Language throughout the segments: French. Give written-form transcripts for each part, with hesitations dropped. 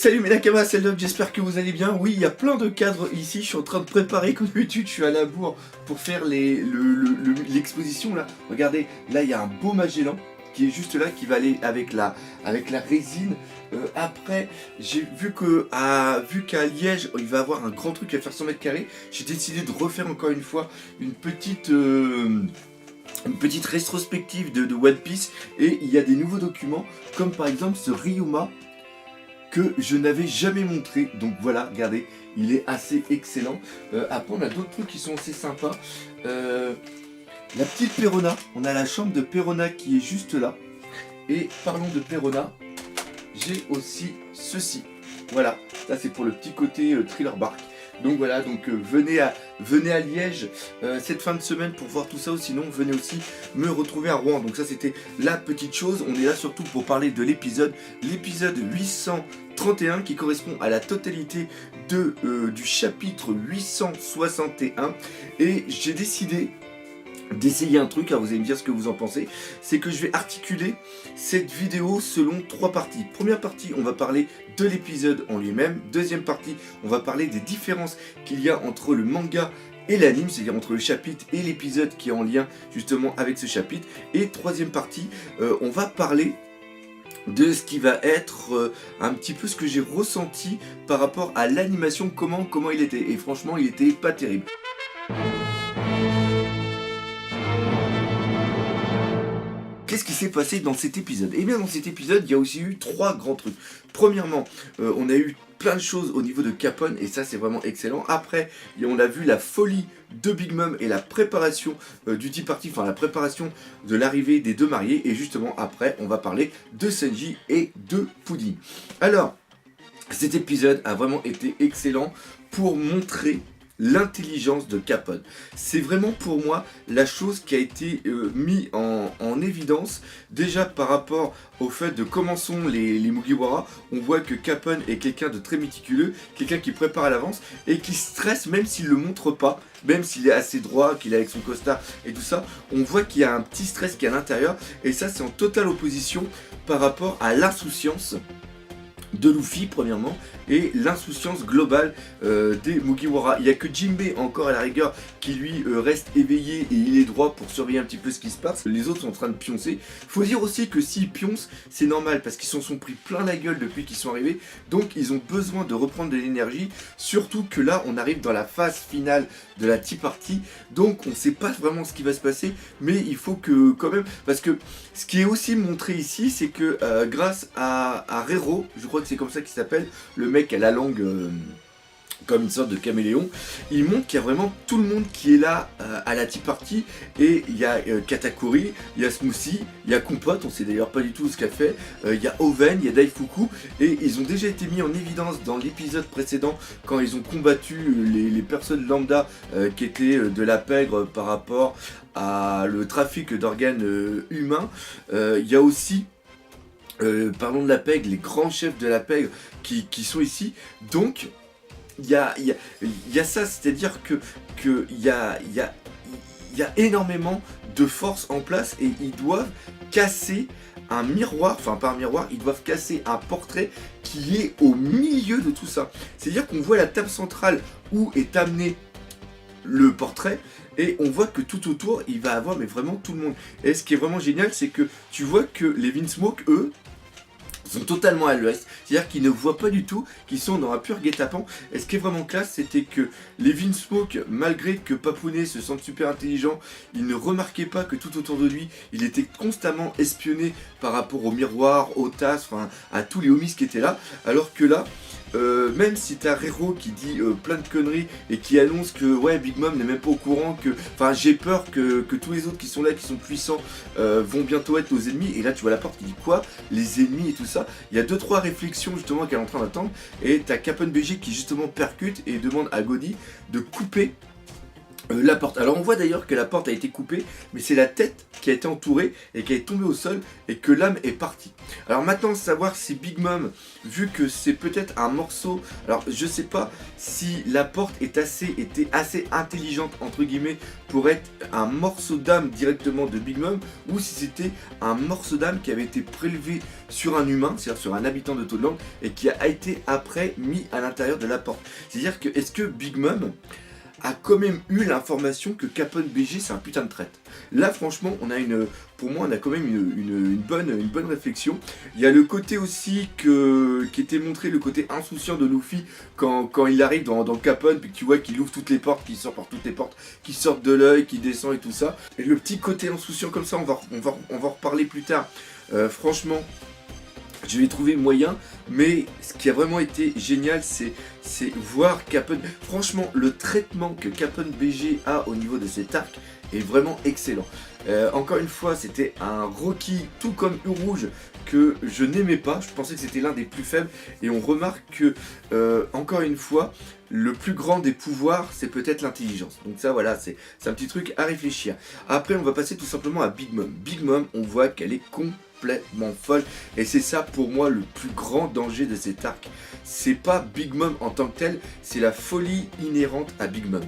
Salut mes Nakamas, c'est Love, j'espère que vous allez bien. Oui, il y a plein de cadres ici, je suis en train de préparer comme d'habitude, je suis à la bourre pour faire l'exposition là. Regardez, là il y a un beau Magellan qui est juste là, qui va aller avec la résine. Après, j'ai vu qu'à Liège, il va avoir un grand truc à faire 100 mètres carrés. J'ai décidé de refaire encore une fois une petite rétrospective de One Piece. Et il y a des nouveaux documents, comme par exemple ce Ryuma, que je n'avais jamais montré, donc voilà, regardez, il est assez excellent. Après on a d'autres trucs qui sont assez sympas. La petite Perona, on a la chambre de Perona qui est juste là. Et parlons de Perona, j'ai aussi ceci. Voilà, ça c'est pour le petit côté thriller bark. Donc voilà, donc venez à Liège cette fin de semaine pour voir tout ça, ou sinon venez aussi me retrouver à Rouen. Donc ça c'était la petite chose, on est là surtout pour parler de l'épisode 831 qui correspond à la totalité du chapitre 861. Et j'ai décidé d'essayer un truc, alors vous allez me dire ce que vous en pensez, c'est que je vais articuler cette vidéo selon 3 parties. Première partie, on va parler de l'épisode en lui-même. Deuxième partie, on va parler des différences qu'il y a entre le manga et l'anime, c'est-à-dire entre le chapitre et l'épisode qui est en lien justement avec ce chapitre. Et troisième partie, on va parler de ce qui va être un petit peu ce que j'ai ressenti par rapport à l'animation, comment il était. Et franchement, il était pas terrible. Qu'est-ce qui s'est passé dans cet épisode? Eh bien dans cet épisode, il y a aussi eu 3 grands trucs. Premièrement, on a eu plein de choses au niveau de Capone, et ça c'est vraiment excellent. Après, on a vu la folie de Big Mom et la préparation du Tea Party, enfin la préparation de l'arrivée des 2 mariés. Et justement après, on va parler de Sanji et de Pudding. Alors, cet épisode a vraiment été excellent pour montrer l'intelligence de Capone. C'est vraiment pour moi la chose qui a été mise en évidence, déjà par rapport au fait de comment sont les Mugiwara. On voit que Capone est quelqu'un de très méticuleux, quelqu'un qui prépare à l'avance et qui stresse même s'il ne le montre pas, même s'il est assez droit, qu'il est avec son costard et tout ça. On voit qu'il y a un petit stress qui est à l'intérieur, et ça c'est en totale opposition par rapport à l'insouciance de Luffy premièrement, et l'insouciance globale des Mugiwara. Il n'y a que Jinbei encore à la rigueur qui lui reste éveillé et il est droit pour surveiller un petit peu ce qui se passe. Les autres sont en train de pioncer. Faut dire aussi que s'ils pioncent, c'est normal parce qu'ils s'en sont pris plein la gueule depuis qu'ils sont arrivés, donc ils ont besoin de reprendre de l'énergie, surtout que là on arrive dans la phase finale de la Tea Party, donc on ne sait pas vraiment ce qui va se passer, mais il faut que quand même, parce que ce qui est aussi montré ici, c'est que grâce à Rero, je crois que c'est comme ça qu'il s'appelle, le mec à la langue comme une sorte de caméléon, il montre qu'il y a vraiment tout le monde qui est là à la Tea Party. Et il y a Katakuri, il y a Smoothie, il y a Compote, on sait d'ailleurs pas du tout ce qu'elle fait, il y a Oven, il y a Daifuku, et ils ont déjà été mis en évidence dans l'épisode précédent quand ils ont combattu les personnes lambda qui étaient de la pègre par rapport à le trafic d'organes humains. Il y a aussi parlons de la pègre, les grands chefs de la pègre qui sont ici. Donc il y a ça, c'est-à-dire que il y a énormément de force en place, et ils doivent casser un miroir, enfin pas un miroir, ils doivent casser un portrait qui est au milieu de tout ça. C'est-à-dire qu'on voit la table centrale où est amené le portrait, et on voit que tout autour il va avoir mais vraiment tout le monde. Et ce qui est vraiment génial, c'est que tu vois que les Vinsmoke, eux, sont totalement à l'ouest, c'est-à-dire qu'ils ne voient pas du tout, qu'ils sont dans un pur guet-apens. Et ce qui est vraiment classe, c'était que les Vinsmoke, malgré que Papounet se sente super intelligent, il ne remarquait pas que tout autour de lui, il était constamment espionné par rapport au miroir, aux tasses, enfin à tous les homies qui étaient là, alors que là, même si t'as Rero qui dit plein de conneries et qui annonce que ouais, Big Mom n'est même pas au courant, que enfin j'ai peur que tous les autres qui sont là, qui sont puissants, vont bientôt être nos ennemis. Et là tu vois la porte qui dit quoi, les ennemis et tout ça. Il y a 2-3 réflexions justement qu'elle est en train d'attendre, et t'as Capone BG qui justement percute et demande à Godi de couper La porte. Alors on voit d'ailleurs que la porte a été coupée, mais c'est la tête qui a été entourée et qui est tombée au sol et que l'âme est partie. Alors maintenant, savoir si Big Mom, vu que c'est peut-être un morceau, alors je sais pas si la porte était assez intelligente entre guillemets pour être un morceau d'âme directement de Big Mom, ou si c'était un morceau d'âme qui avait été prélevé sur un humain, c'est-à-dire sur un habitant de Toadland, et qui a été après mis à l'intérieur de la porte. C'est-à-dire que est-ce que Big Mom a quand même eu l'information que Capone BG c'est un putain de traite. Là franchement pour moi on a quand même une bonne réflexion. Il y a le côté aussi qui était montré, le côté insouciant de Luffy quand il arrive dans Capone, puis que tu vois qu'il ouvre toutes les portes, qu'il sort par toutes les portes, qu'il sort de l'œil, qu'il descend et tout ça. Et le petit côté insouciant comme ça, on va en reparler plus tard. Franchement, je l'ai trouvé moyen, mais ce qui a vraiment été génial, c'est voir Capone. Franchement, le traitement que Capone BG a au niveau de cet arc est vraiment excellent. Encore une fois, c'était un Rocky, tout comme Urouge, que je n'aimais pas. Je pensais que c'était l'un des plus faibles. Et on remarque que, encore une fois, le plus grand des pouvoirs, c'est peut-être l'intelligence. Donc ça, voilà, c'est un petit truc à réfléchir. Après, on va passer tout simplement à Big Mom. Big Mom, on voit qu'elle est complètement folle, et c'est ça pour moi le plus grand danger de cet arc. C'est pas Big Mom en tant que tel, c'est la folie inhérente à Big Mom.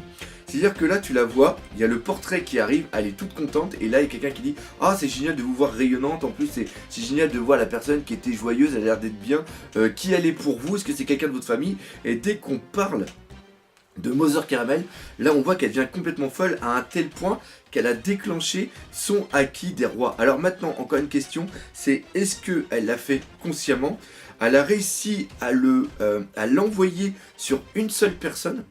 C'est-à-dire que là tu la vois, il y a le portrait qui arrive, elle est toute contente, et là il y a quelqu'un qui dit « Ah, c'est génial de vous voir rayonnante, en plus c'est génial de voir la personne qui était joyeuse, elle a l'air d'être bien, qui elle est pour vous, est-ce que c'est quelqu'un de votre famille ?» Et dès qu'on parle de Mother Caramel, là on voit qu'elle devient complètement folle à un tel point qu'elle a déclenché son Haki des rois. Alors maintenant, encore une question, c'est est-ce qu'elle l'a fait consciemment? Elle a réussi à l'envoyer sur une seule personne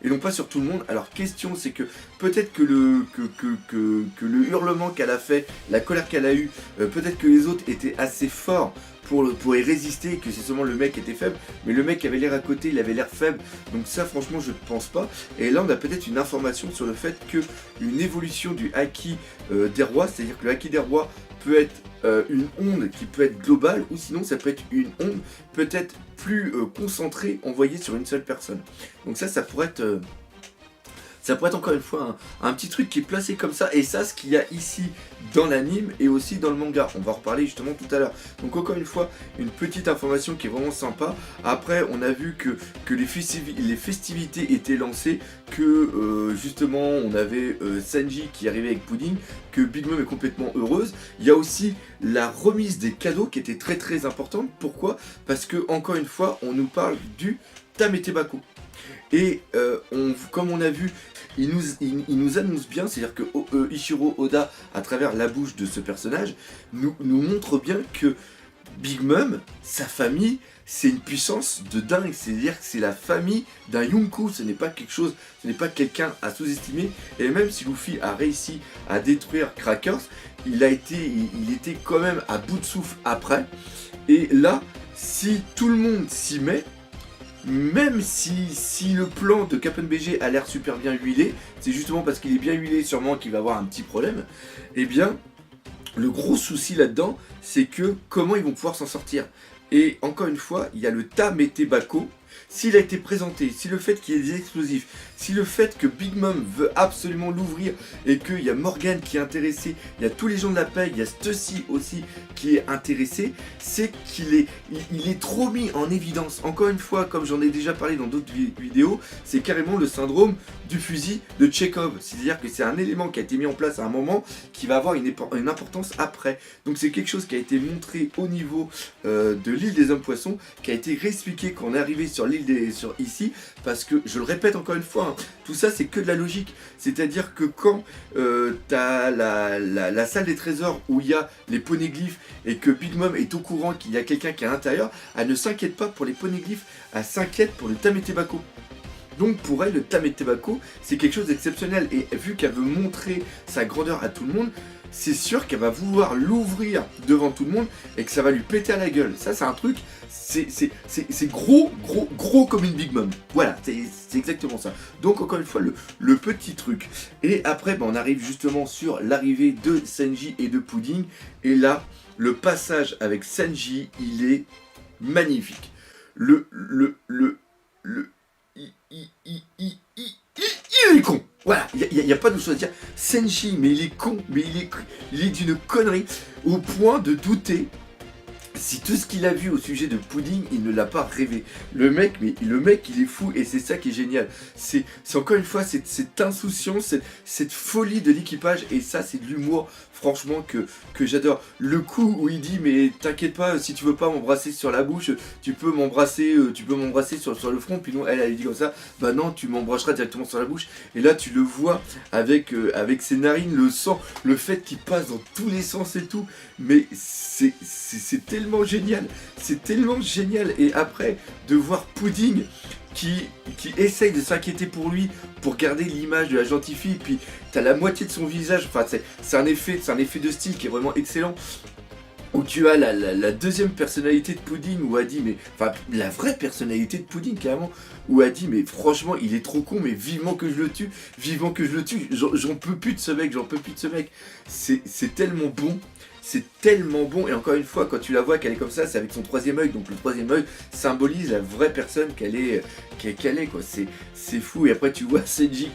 et non pas sur tout le monde. Alors question, c'est que peut-être que le hurlement qu'elle a fait, la colère qu'elle a eue, peut-être que les autres étaient assez forts pour y résister, que c'est seulement le mec qui était faible, mais le mec qui avait l'air à côté, il avait l'air faible, donc ça franchement je ne pense pas. Et là on a peut-être une information sur le fait que une évolution du Haki des rois, c'est-à-dire que le Haki des rois peut être une onde qui peut être globale, ou sinon ça peut être une onde peut-être plus concentrée, envoyée sur une seule personne. Donc ça pourrait être... ça pourrait être encore une fois un petit truc qui est placé comme ça, et ça, ce qu'il y a ici dans l'anime et aussi dans le manga. On va en reparler justement tout à l'heure. Donc encore une fois, une petite information qui est vraiment sympa. Après, on a vu que les festivités étaient lancées, que justement on avait Sanji qui arrivait avec Pudding, que Big Mom est complètement heureuse. Il y a aussi la remise des cadeaux qui était très très importante. Pourquoi? Parce que encore une fois, on nous parle du Tametebako. Et comme on a vu, il nous annonce bien, c'est-à-dire que Ichiro Oda, à travers la bouche de ce personnage, nous montre bien que Big Mom, sa famille, c'est une puissance de dingue. C'est-à-dire que c'est la famille d'un Yonkou, ce n'est pas quelque chose, ce n'est pas quelqu'un à sous-estimer. Et même si Luffy a réussi à détruire Crackers, il était quand même à bout de souffle après. Et là, si tout le monde s'y met, même si le plan de Capone BG a l'air super bien huilé, c'est justement parce qu'il est bien huilé sûrement qu'il va avoir un petit problème, eh bien, le gros souci là-dedans, c'est que comment ils vont pouvoir s'en sortir. Et encore une fois, il y a le Tametebako. S'il a été présenté, si le fait qu'il y ait des explosifs, si le fait que Big Mom veut absolument l'ouvrir et qu'il y a Morgan qui est intéressé, il y a tous les gens de la paix, il y a Stussy aussi qui est intéressé, c'est qu'il est trop mis en évidence. Encore une fois, comme j'en ai déjà parlé dans d'autres vidéos, c'est carrément le syndrome du fusil de Chekhov. C'est-à-dire que c'est un élément qui a été mis en place à un moment qui va avoir une importance après. Donc c'est quelque chose qui a été montré au niveau de l'île des hommes poissons, qui a été réexpliqué quand on est arrivé sur l'île ici, parce que je le répète encore une fois, hein, tout ça c'est que de la logique. C'est-à-dire que quand t'as la salle des trésors où il y a les poneglyphes et que Big Mom est au courant qu'il y a quelqu'un qui est à l'intérieur, elle ne s'inquiète pas pour les poneglyphes, elle s'inquiète pour le Tametebako. Donc pour elle, le Tametebako, c'est quelque chose d'exceptionnel, et vu qu'elle veut montrer sa grandeur à tout le monde, c'est sûr qu'elle va vouloir l'ouvrir devant tout le monde et que ça va lui péter à la gueule. Ça, c'est un truc, c'est gros comme une Big Mom. Voilà, c'est exactement ça. Donc encore une fois, le petit truc. Et après, on arrive justement sur l'arrivée de Sanji et de Pudding. Et là, le passage avec Sanji, il est magnifique. Il est con. Voilà, il y a pas de chose à dire. Senji, mais il est con, mais il est d'une connerie, au point de douter si tout ce qu'il a vu au sujet de Pudding, il ne l'a pas rêvé. Le mec, il est fou et c'est ça qui est génial. C'est encore une fois cette insouciance, cette folie de l'équipage et ça, c'est de l'humour, franchement, que j'adore. Le coup où il dit, mais t'inquiète pas, si tu veux pas m'embrasser sur la bouche, tu peux m'embrasser sur le front. Puis non, elle dit comme ça, bah non, tu m'embrasseras directement sur la bouche. Et là, tu le vois avec ses narines, le sang, le fait qu'il passe dans tous les sens et tout. Mais c'est tellement génial, c'est tellement génial. Et après, de voir Pudding qui essaye de s'inquiéter pour lui, pour garder l'image de la gentille fille, puis t'as la moitié de son visage, enfin c'est un effet de style qui est vraiment excellent. Où tu as la deuxième personnalité de Pudding, où a dit, mais enfin la vraie personnalité de Pudding carrément, où a dit, mais franchement il est trop con, mais vivement que je le tue, j'en peux plus de ce mec, c'est tellement bon. C'est tellement bon, et encore une fois, quand tu la vois qu'elle est comme ça, c'est avec son troisième œil, donc le troisième œil symbolise la vraie personne qu'elle est, quoi. C'est fou, et après tu vois Senji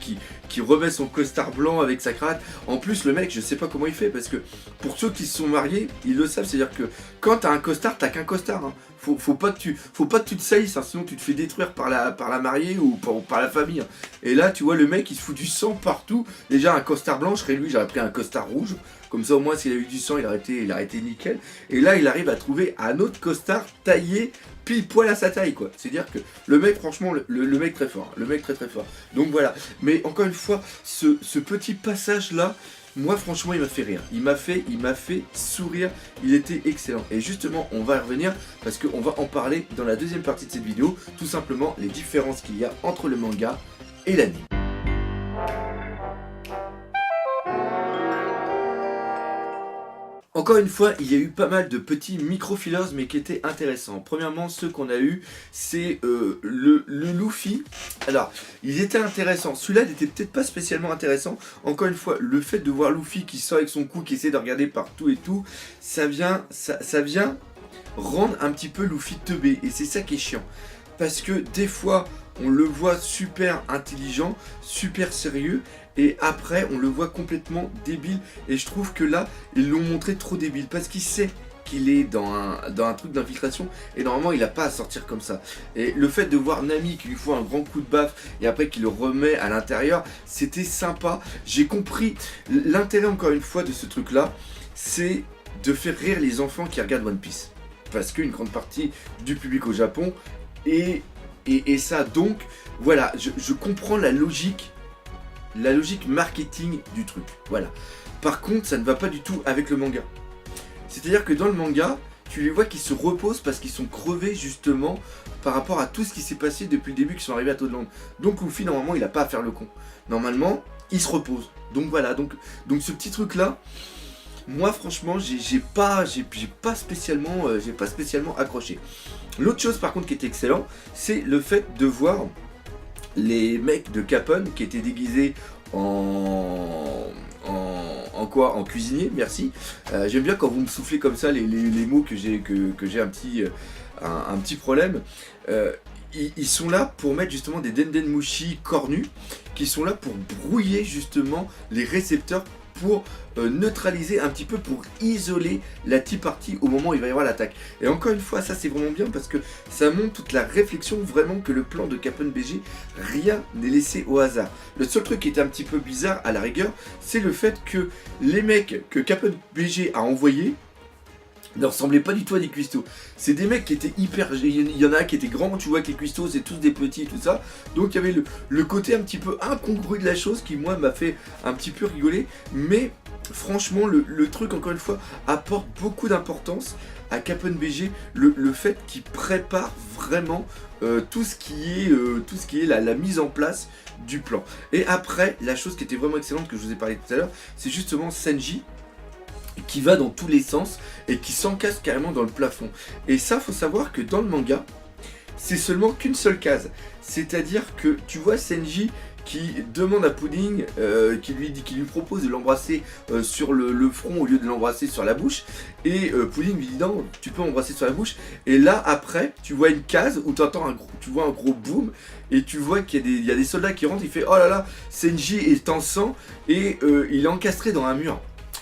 qui remet son costard blanc avec sa cravate. En plus, le mec, je sais pas comment il fait, parce que pour ceux qui se sont mariés, ils le savent, c'est-à-dire que quand t'as un costard, t'as qu'un costard, hein. Faut pas que tu te saillisses, hein, sinon tu te fais détruire par la mariée ou par la famille, hein. Et là, tu vois, le mec, il se fout du sang partout. Déjà, un costard blanc, j'aurais pris un costard rouge. Comme ça, au moins, s'il a eu du sang, il aurait été nickel. Et là, il arrive à trouver un autre costard taillé pile poil à sa taille, quoi. C'est-à-dire que le mec, franchement, le mec très fort. Le mec très très fort. Donc voilà. Mais encore une fois, ce petit passage-là, moi, franchement, il m'a fait rire. Il m'a fait sourire. Il était excellent. Et justement, on va y revenir parce qu'on va en parler dans la deuxième partie de cette vidéo. Tout simplement, les différences qu'il y a entre le manga et l'anime. Encore une fois, il y a eu pas mal de petits micro-fillers mais qui étaient intéressants. Premièrement, ceux qu'on a eu, c'est le Luffy. Alors, ils étaient intéressants. Celui-là n'était peut-être pas spécialement intéressant. Encore une fois, le fait de voir Luffy qui sort avec son cou, qui essaie de regarder partout et tout, ça vient rendre un petit peu Luffy teubé. Et c'est ça qui est chiant. Parce que des fois, on le voit super intelligent, super sérieux, et après on le voit complètement débile, et je trouve que là, ils l'ont montré trop débile, parce qu'il sait qu'il est dans un truc d'infiltration, et normalement il n'a pas à sortir comme ça. Et le fait de voir Nami qui lui fout un grand coup de baffe, et après qu'il le remet à l'intérieur, c'était sympa. J'ai compris l'intérêt encore une fois de ce truc là, c'est de faire rire les enfants qui regardent One Piece. Parce qu'une grande partie du public au Japon et ça, donc voilà, je comprends la logique marketing du truc, voilà. Par contre, ça ne va pas du tout avec le manga. C'est-à-dire que dans le manga, tu les vois qui se reposent parce qu'ils sont crevés justement par rapport à tout ce qui s'est passé depuis le début qu'ils sont arrivés à Toadland. Donc Luffy, normalement, il n'a pas à faire le con. Normalement, il se repose. Donc voilà, donc ce petit truc-là, moi franchement, j'ai pas spécialement accroché. L'autre chose par contre qui était excellent, c'est le fait de voir les mecs de Capone qui étaient déguisés en cuisinier, merci. J'aime bien quand vous me soufflez comme ça les mots que j'ai un petit problème. Ils sont là pour mettre justement des Dendenmushi cornus, qui sont là pour brouiller justement les récepteurs, pour neutraliser un petit peu, pour isoler la Tea Party au moment où il va y avoir l'attaque. Et encore une fois, ça c'est vraiment bien parce que ça montre toute la réflexion vraiment que le plan de Capone BG, rien n'est laissé au hasard. Le seul truc qui était un petit peu bizarre à la rigueur, c'est le fait que les mecs que Capone BG a envoyés ne ressemblaient pas du tout à des cuistots. C'est des mecs qui étaient hyper... Il y en a un qui était grand, tu vois que les cuistots c'est tous des petits et tout ça. Donc il y avait le côté un petit peu incongru de la chose qui moi m'a fait un petit peu rigoler. Mais franchement le truc encore une fois apporte beaucoup d'importance à Capone BG. Le fait qu'il prépare vraiment tout ce qui est la mise en place du plan. Et après, la chose qui était vraiment excellente que je vous ai parlé tout à l'heure, c'est justement Senji qui va dans tous les sens et qui s'encasse carrément dans le plafond. Et ça, faut savoir que dans le manga, c'est seulement qu'une seule case. C'est-à-dire que tu vois Senji qui demande à Pudding, qui lui propose de l'embrasser sur le front au lieu de l'embrasser sur la bouche. Et Pudding lui dit non, tu peux m'embrasser sur la bouche. Et là après, tu vois une case où tu vois un gros boom. Et tu vois qu'il y a des soldats qui rentrent, il fait oh là là, Senji est en sang et il est encastré dans un mur.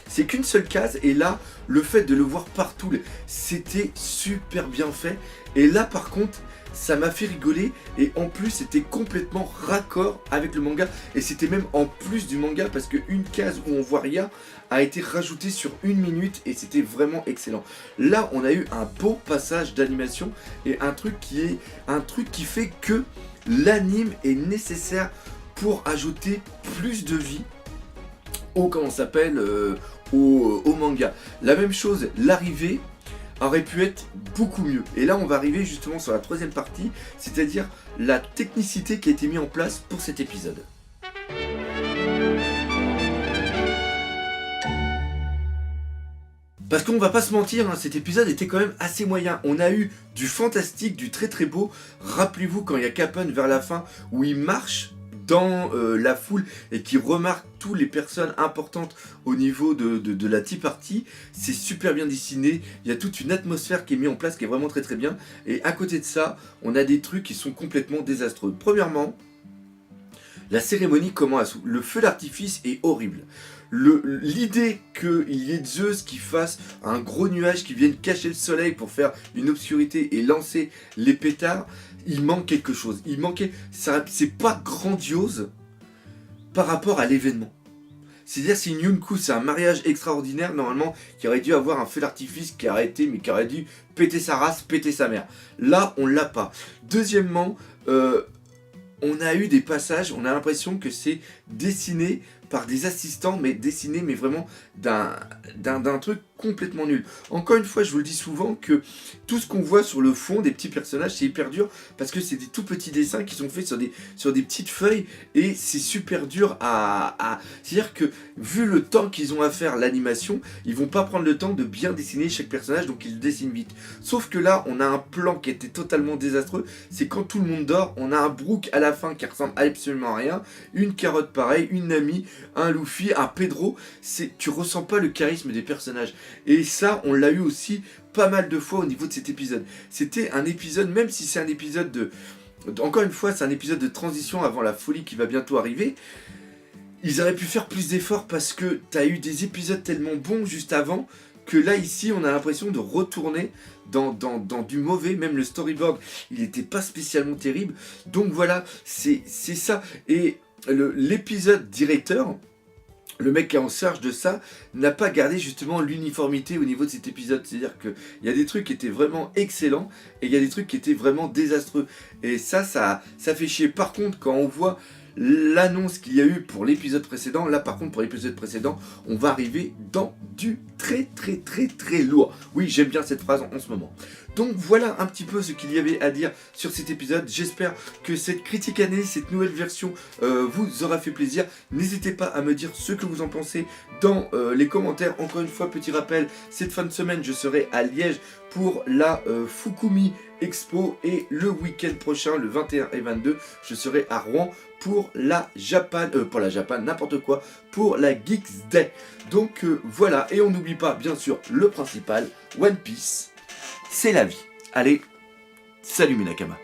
C'est qu'une seule case et là, le fait de le voir partout, c'était super bien fait. Et là par contre, ça m'a fait rigoler et en plus c'était complètement raccord avec le manga. Et c'était même en plus du manga parce qu'une case où on voit rien a été rajoutée sur 1 minute et c'était vraiment excellent. Là on a eu un beau passage d'animation et un truc qui fait que l'anime est nécessaire pour ajouter plus de vie au manga. La même chose, l'arrivée aurait pu être beaucoup mieux. Et là on va arriver justement sur la troisième partie, c'est-à-dire la technicité qui a été mise en place pour cet épisode. Parce qu'on va pas se mentir, hein, cet épisode était quand même assez moyen. On a eu du fantastique, du très très beau. Rappelez-vous quand il y a Capone vers la fin où il marche dans la foule et qui remarque toutes les personnes importantes au niveau de la Tea Party. C'est super bien dessiné, il y a toute une atmosphère qui est mise en place qui est vraiment très très bien. Et à côté de ça, on a des trucs qui sont complètement désastreux. Premièrement, la cérémonie commence, le feu d'artifice est horrible. L'idée qu'il y ait Zeus qui fasse un gros nuage qui vienne cacher le soleil pour faire une obscurité et lancer les pétards, il manque quelque chose. C'est pas grandiose par rapport à l'événement. C'est-à-dire si Nyunku c'est un mariage extraordinaire, normalement, qui aurait dû avoir un feu d'artifice qui a arrêté, mais qui aurait dû péter sa race, péter sa mère. Là, on l'a pas. Deuxièmement, on a eu des passages, on a l'impression que c'est dessiné par des assistants, mais dessiné, mais vraiment d'un truc complètement nul. Encore une fois, je vous le dis souvent que tout ce qu'on voit sur le fond des petits personnages, c'est hyper dur parce que c'est des tout petits dessins qui sont faits sur des petites feuilles et c'est super dur à... C'est-à-dire que vu le temps qu'ils ont à faire l'animation, ils vont pas prendre le temps de bien dessiner chaque personnage, donc ils le dessinent vite. Sauf que là, on a un plan qui était totalement désastreux, c'est quand tout le monde dort, on a un Brook à la fin qui ressemble absolument à rien, une Carotte pareil, une Nami, un Luffy, un Pedro, tu ressens pas le charisme des personnages. Et ça, on l'a eu aussi pas mal de fois au niveau de cet épisode. C'était un épisode, même si c'est un épisode de... Encore une fois, c'est un épisode de transition avant la folie qui va bientôt arriver. Ils auraient pu faire plus d'efforts parce que t'as eu des épisodes tellement bons juste avant que là, ici, on a l'impression de retourner dans du mauvais. Même le storyboard, il n'était pas spécialement terrible. Donc voilà, c'est ça. Et l'épisode directeur... Le mec qui est en charge de ça n'a pas gardé justement l'uniformité au niveau de cet épisode. C'est-à-dire qu'il y a des trucs qui étaient vraiment excellents et il y a des trucs qui étaient vraiment désastreux. Et ça fait chier. Par contre, quand on voit l'annonce qu'il y a eu pour l'épisode précédent, là par contre pour l'épisode précédent, on va arriver dans du très très très très lourd. Oui, j'aime bien cette phrase en ce moment. Donc voilà un petit peu ce qu'il y avait à dire sur cet épisode. J'espère que cette critique année, cette nouvelle version vous aura fait plaisir. N'hésitez pas à me dire ce que vous en pensez dans les commentaires. Encore une fois, petit rappel, cette fin de semaine, je serai à Liège pour la Fukumi Expo et le week-end prochain, le 21 et 22, je serai à Rouen pour la Japan, n'importe quoi, pour la Geeks Day. Donc voilà, et on n'oublie pas bien sûr le principal, One Piece, c'est la vie. Allez, salut mes Nakama.